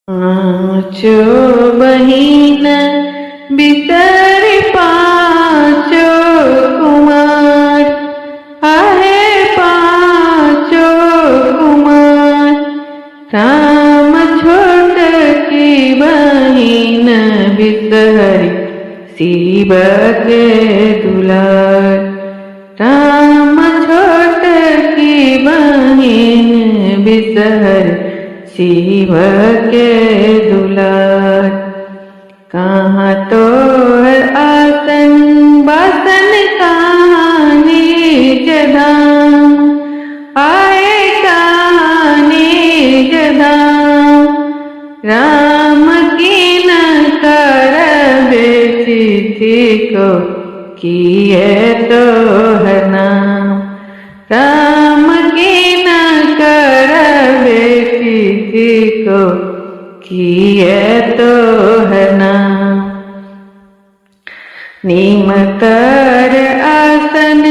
पांचो बहिन बिसर पांचो कुमार, आहे पांचो कुमार। राम छोटकी बहिन बिसरी शिव के दुलार। राम छोटकी बहिन बिसरी शिव के दुलार। कहाँ तो है आसन बासन कहाँ निज धाम, आए कहाँ निज धाम। राम की न करबे चिट्ठी को किए तो है नाम। राम की न करबे चिट्ठी को किए तो है नाम। नीम कर आसन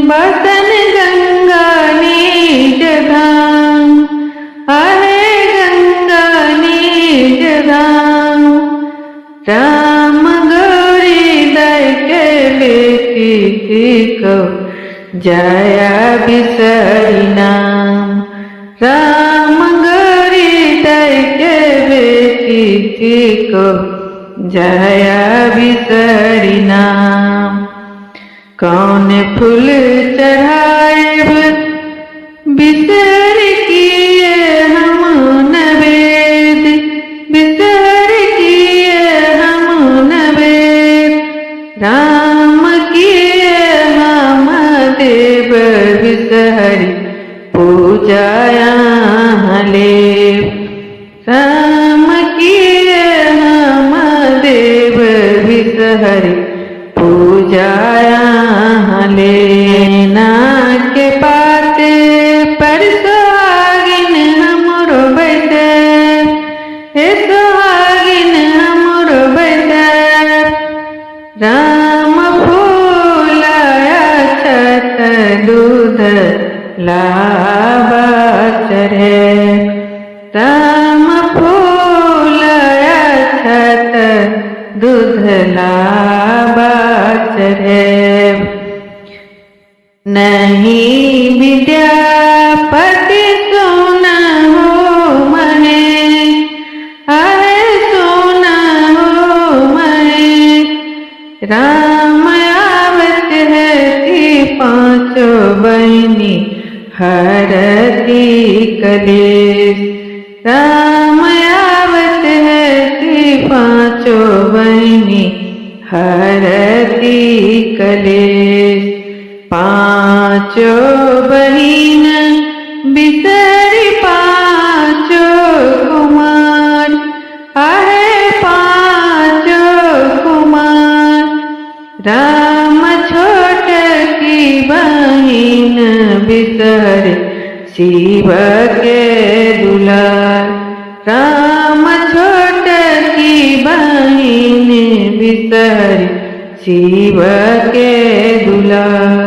बसन गंगा निज धाम, आहे गंगा निज धाम। राम गौरी दय के बेटी को जया बिसरी नाम। राम गौरी दय के बेटी को जया बिसरी नाम। कौन फूल चढ़ाए बिसर किए हम नवेद, बिसर किए हम नवेद। राम किए हम देव बिसरी पूजाया लेव। राम किए हम देव बिसरी पूजाया लेना के पाते पर सुहागिन हमरो बैठे, हे सुहागिन हमरो बैठे। राम फूलाया छत दूध लाबा चढ़े। राम फूलाया छत दूध लाबा चढ़े। नहीं विद्यापति सोना हो महे, आहे सोना हो महे। राम आवत है कि पांचो बहिनी हरती कलेश। राम आवत है कि पांचो बहिनी हरती कलेश। पांचो बहिन बिसरी पांचो कुमार, आहे पांचो कुमार। राम छोटकी बहिन बिसरी शिव के दुलार। राम छोटकी बहिन बिसरी शिव के दुलार।